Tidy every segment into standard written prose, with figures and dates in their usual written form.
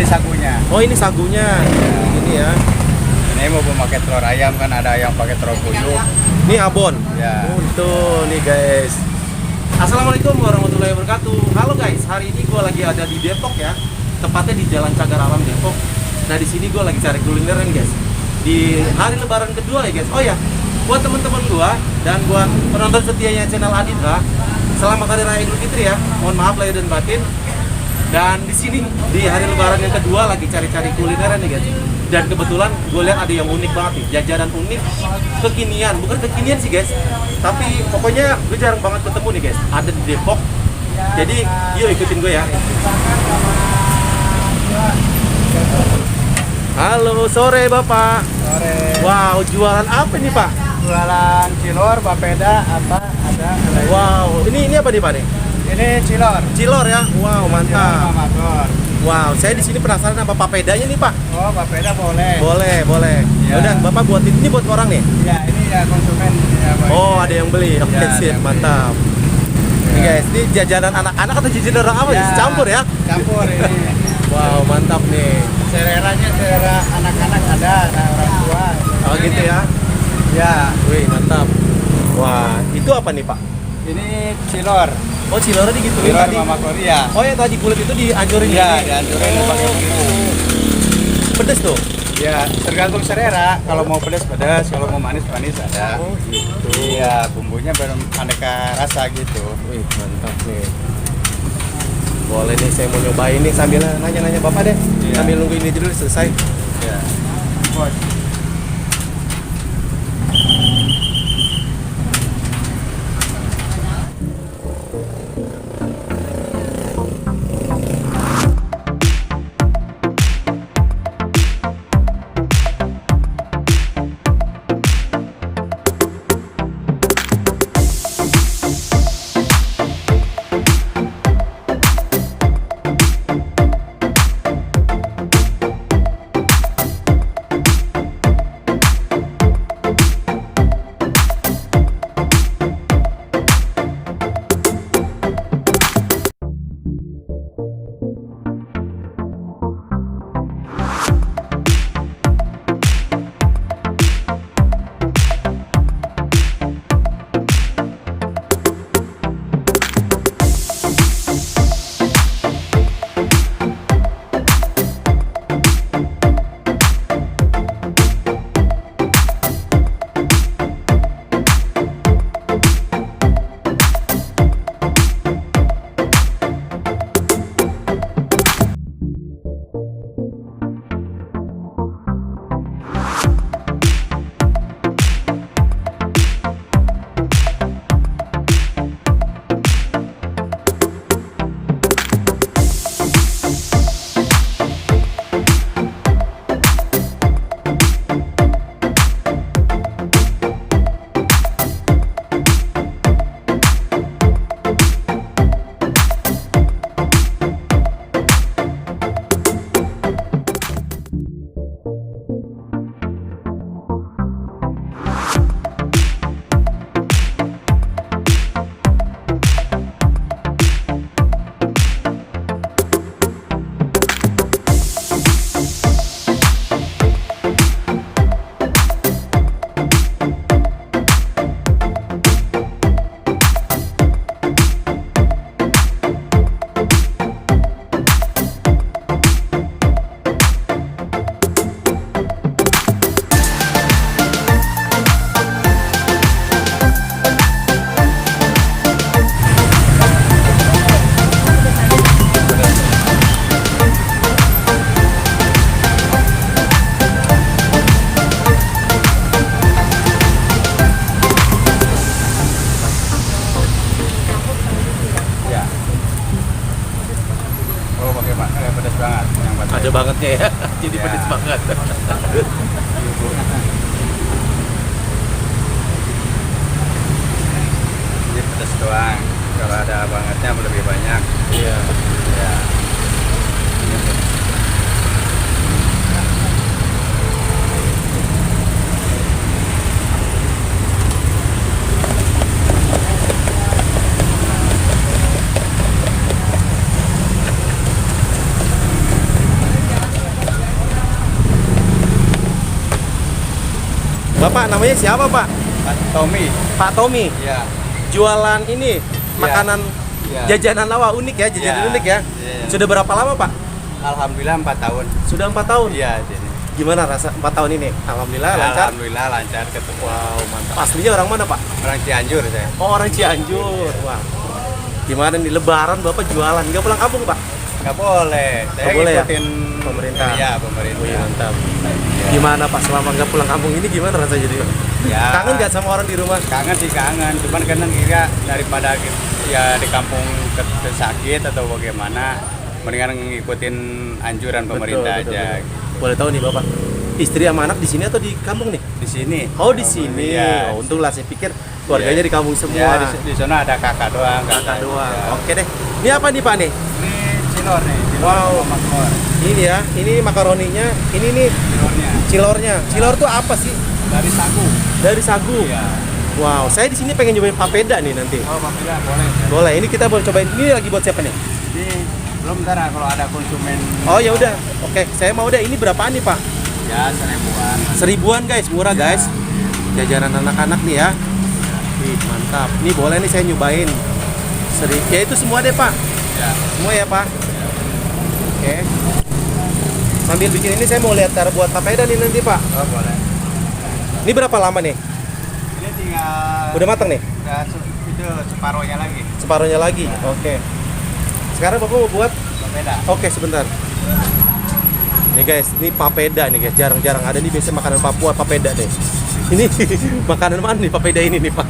Ini sagunya. Oh ini sagunya. Ya. Ini ya. Ini mau pakai telur ayam kan, ada yang pakai telur puyuh. Ini abon. Ya. Tuh nih guys. Assalamualaikum warahmatullahi wabarakatuh. Halo guys, hari ini gue lagi ada di Depok ya. Tepatnya di Jalan Cagar Alam Depok. Nah di sini gue lagi cari kulineran guys. Di hari Lebaran kedua ya guys. Oh ya, buat teman-teman gue dan buat penonton setianya channel Aditra, selamat Hari Raya Idul Fitri ya. Mohon maaf lahir dan batin. Dan di sini di hari Lebaran yang kedua lagi cari-cari kulineran nih guys. Dan kebetulan gue lihat ada yang unik banget nih, jajanan unik, kekinian, bukan kekinian sih guys, tapi pokoknya gue jarang banget ketemu nih guys. Ada di Depok. Jadi yuk ikutin gue ya. Halo sore bapak. Sore. Wow, jualan apa nih pak? Jualan cilor, papeda, apa ada. Wow, ini apa nih pak nih? Ini cilor. Cilor ya. Wow mantap. Amator. Wow, saya di sini penasaran apa papedanya nih pak? Oh, papeda boleh. Boleh. Ya. Udah, bapak buat ini buat orang nih. Ya, ini ya konsumen. Ya, Oh, ada yang beli. Oke, Ya, ada sip, yang beli. mantap. Nih guys, ini jajanan anak-anak atau jajanan orang apa? Ya, Campur ya? Campur ini. Wow, mantap nih. Seleranya selera anak-anak ada orang tua. Oh gitu ya? Ya, Wih, mantap. Wah, itu apa nih pak? ini cilor. Oh, cilornya digituin Cilor tadi. Mama Korea. Oh, yang tadi kulit itu dihancurin Iya, gini? dihancurin pakai bumbu. Pedes tuh? Ya, tergantung selera. Kalau mau pedas pedas, kalau mau manis manis ada. Oh gitu. Iya, bumbunya belum aneka rasa gitu. Wih, mantap nih. Boleh nih, saya mau nyobain nih sambil nanya-nanya bapak deh. Iya. Sambil nunggu ini dulu selesai. Ya. Bos. Ya. Oh, pakai pedas banget yang buat Ada saya. bangetnya ya. Jadi Ya. pedes banget. Ini pedas doang. Kalau ada bangetnya lebih banyak. Iya. Ya. Ini pedas. Bapak namanya siapa Pak? Pak Tommy. Pak Tommy. Ya. Jualan ini makanan Ya. jajanan lawa unik ya, jajanan Ya. unik ya. Ya. Sudah berapa lama Pak? Alhamdulillah 4 tahun. Sudah 4 tahun. Iya, jadi. Gimana rasa 4 tahun ini? Alhamdulillah lancar. Alhamdulillah lancar ketemu. Wow, mantap. Aslinya orang mana Pak? Orang Cianjur saya. Oh, orang Cianjur. Wah. Gimana nih lebaran Bapak jualan? Nggak pulang kampung Pak? Nggak boleh. Saya Nggak boleh ya? ngikutin Pemerintah. Iya, pemerintah. Wih, mantap. Ya. Gimana Pak selama nggak pulang kampung ini gimana rasanya jadi? Ya. Kangen nggak sama orang di rumah? Kangen sih kangen, cuman kadang kira daripada ya di kampung sakit atau bagaimana, mendingan ngikutin anjuran pemerintah Betul, aja. betul. Boleh tahu nih Bapak, istri sama anak di sini atau di kampung nih? Di sini. Oh di sini. Iya. Oh, untung lah saya pikir keluarganya Iya. di kampung semua. Ya, di sana ada kakak doang. Kakak doang. Ya. Oke deh. Ini apa nih Pak nih? Ini cilor nih. Cilor Wow. sama makmur. Ini ya, ini makaroninya, ini nih Cilornya cilornya. Cilor tuh apa sih? dari sagu. Dari sagu. Iya. Wow, saya di sini pengen nyobain papeda nih nanti. Oh, Papeda boleh. Boleh. Ini kita boleh cobain. Ini lagi buat siapa nih? Ini belum ntar kalau ada konsumen. Oh ya udah. Oke, saya mau deh. Ini berapaan nih Pak? Ya, 1000-an. 1000-an guys, murah Ya. guys. Jajanan anak-anak nih ya. Wih, mantap. Nih boleh nih saya nyobain. Ya itu semua deh Pak. Ya. Semua ya Pak. Oke. Sambil bikin ini saya mau lihat cara buat papeda nih nanti Pak. Oh, boleh. Ini berapa lama nih? Ini tinggal Udah matang nih? udah itu separohnya lagi. Separuhnya lagi. Oke. Sekarang Bapak mau buat? Papeda. Oke, sebentar. Nih guys, ini papeda nih guys. Jarang-jarang ada nih biasanya makanan Papua papeda deh. Ini makanan mana nih papeda ini nih Pak?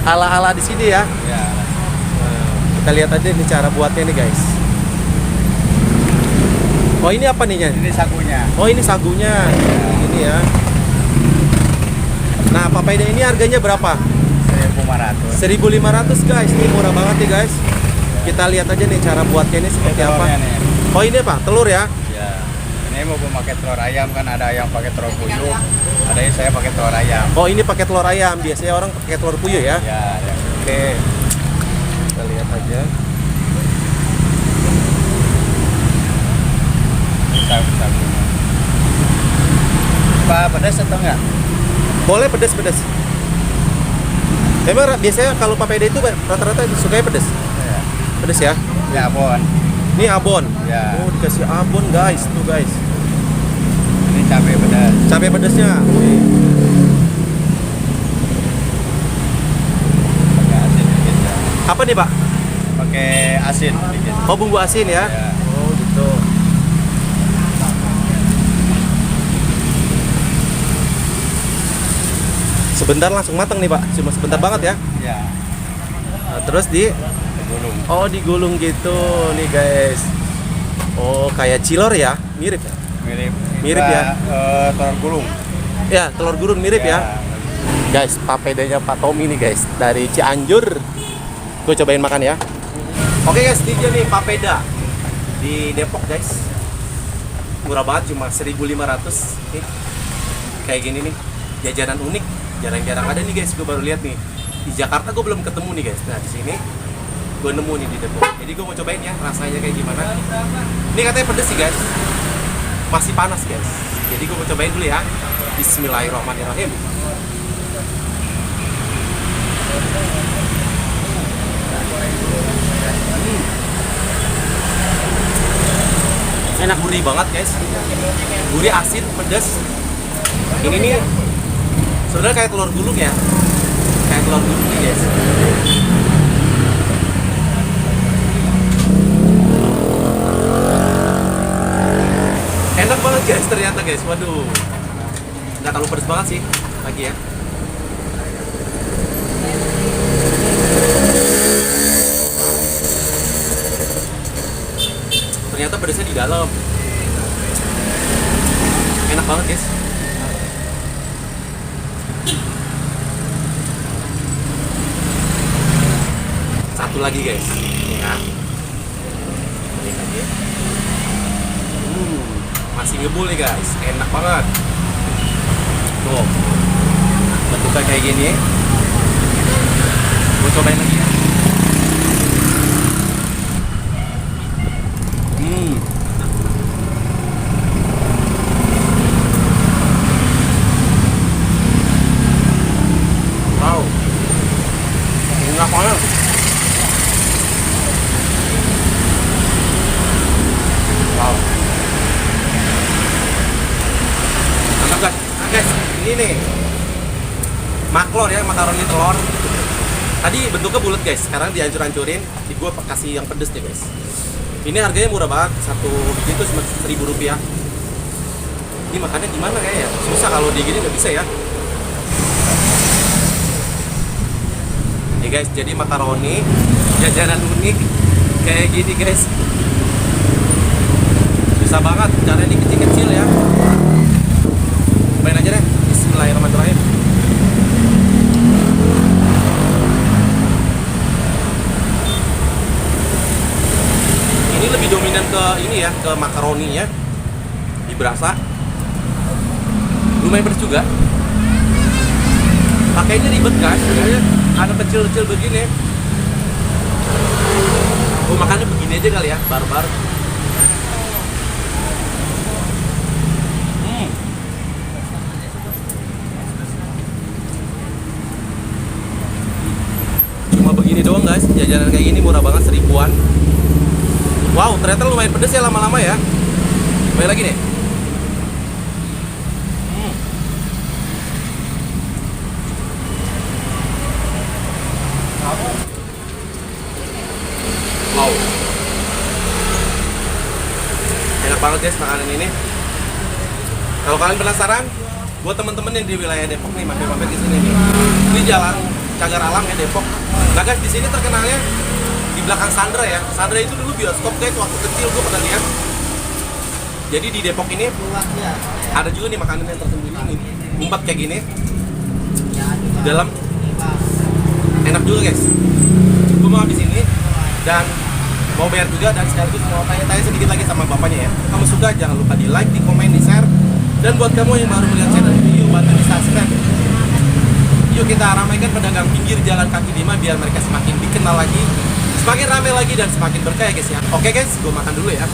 Ala-ala di sini ya. Ya. Nah, kita lihat aja nih cara buatnya nih guys. Oh ini apa nih Nyan? Ini sagunya. Oh ini sagunya. Ini ya. Nah papeda ini harganya berapa? 1.500. 1.500 guys. Ini murah banget nih guys. Kita lihat aja nih cara buatnya ini seperti apa. Telurnya nih. Oh ini Pak, telur ya? Ya. Ini mau pakai telur ayam kan, ada yang pakai telur puyuh, ada yang saya pakai telur ayam. Oh ini pakai telur ayam. Biasanya orang pakai telur puyuh ya? Ya, ya. Oke. Kita lihat aja. Sagunya. Pak, pedas atau enggak? Boleh pedas-pedas. Memang biasanya kalau papeda itu rata-rata sukanya pedas. Ya. Pedas ya? Ya, Bon. Ini abon. Ya. Oh dikasih abon guys, tuh guys. Ini cabai pedas. Cabai pedasnya. Wih. Pakai asin dikit ya. Apa nih Pak? Pakai asin dikit. Oh bumbu asin ya? Ya. Oh gitu. Sebentar langsung matang nih Pak. Cuma sebentar banget ya. Ya. Nah, terus Gulung. oh digulung gitu nih guys. Oh kayak cilor ya? Mirip ya? Mirip. Mirip ya? Telur gulung. Ya telur gulung mirip ya. Guys, papedanya Pak Tommy nih guys dari Cianjur. Gue cobain makan ya. Oke guys, ini dia nih papeda di Depok guys. Murah banget cuma 1.500 nih. Kayak gini nih, jajanan unik. Jarang-jarang ada nih guys, gue baru lihat nih. Di Jakarta gue belum ketemu nih guys. Nah di sini gue nemu nih di Depok. Jadi gue mau cobain ya rasanya kayak gimana. Ini katanya pedes sih guys. Masih panas guys. Jadi gue mau cobain dulu ya. Bismillahirrahmanirrahim. Enak, gurih banget guys. Gurih, asin, pedas. Ini nih sebenarnya kayak telur gulung ya. Kayak telur gulung nih guys. Enak banget guys ternyata guys. Waduh. Nggak terlalu pedas banget sih. Lagi ya. Ternyata pedasnya di dalam. Enak banget guys. Satu lagi guys. Ini ya. Ini lagi. Masih ngebul nih guys. Enak banget. Tuh. Bentuknya kayak gini. Gue cobain lagi ya. ini nih maklor ya, makaroni telur. Tadi bentuknya bulat guys, sekarang dihancur-hancurin. Di gua kasih yang pedes nih guys. Ini harganya murah banget, satu biji itu cuma Rp1.000. Ini makannya gimana kayaknya ya? Susah kalau di gini nggak bisa ya. Nih guys, jadi makaroni jajanan unik kayak gini guys. Susah banget, caranya ini kecil-kecil ya. Cobain aja deh. Bismillahirrahmanirrahim. Ini lebih dominan ke ini ya, ke makaroninya. Berasa lumayan pedas juga. Pakainya ribet guys, ada kecil-kecil begini. Oh, makannya begini aja kali ya, barbar. Cuma begini doang guys, jajanan kayak gini murah banget, seribuan. Wow, ternyata lumayan pedes ya lama-lama ya. Baik lagi nih. Wow, enak banget guys makanan ini. Kalau kalian penasaran, buat temen-temen yang di wilayah Depok nih, mampir-mampir di sini nih. Ini Jalan Cagar Alam ya, Depok. Nah guys, di sini terkenalnya di belakang Sandra ya. Sandra itu dulu bioskop guys, waktu kecil gue pernah lihat. Jadi di Depok ini ada juga nih makanan yang tersembunyi nih, umpat kayak gini. Di dalam enak juga guys. Gue mau habis ini dan mau bayar juga, dan sekaligus mau tanya-tanya sedikit lagi sama bapaknya ya. Kamu suka, jangan lupa di like, di komen, di share. Dan buat kamu yang baru melihat channel ini, yuk bantu di subscribe. Yuk kita ramaikan pedagang pinggir jalan kaki lima biar mereka semakin dikenal lagi, semakin ramai lagi, dan semakin berkah ya guys ya. Oke guys, gue makan dulu ya.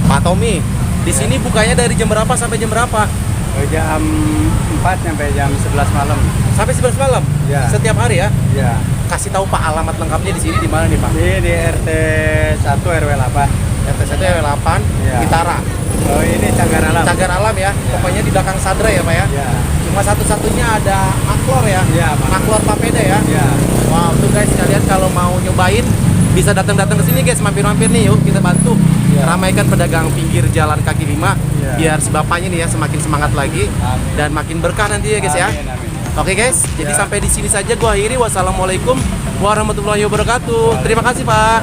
Pak Tommy, di sini bukanya dari jam berapa sampai jam berapa? Jam 4 sampai jam 11 malam. Sampai 11 malam? Ya. Setiap hari ya? Ya. Kasih tahu Pak alamat lengkapnya di sini di mana nih Pak? Ini di RT 1 RW 8. RT 1 RW 8, Ya. Kitara. Oh, ini Cagar Alam. Cagar Alam ya. Pokoknya di belakang Sadra ya Pak ya? Ya. Cuma satu-satunya ada maklor ya? Ya, Pak. Maklor Papeda ya? Ya. Wow, tuh guys, kalian kalau mau nyobain bisa datang-datang ke sini guys, mampir-mampir nih, yuk kita bantu ramaikan pedagang pinggir jalan kaki lima biar si bapaknya nih ya semakin semangat lagi. Amin. Dan makin berkah nanti ya guys ya. Amin, amin. Oke guys, jadi Ya. sampai di sini saja gua akhiri. Wassalamualaikum warahmatullahi wabarakatuh. Terima kasih Pak.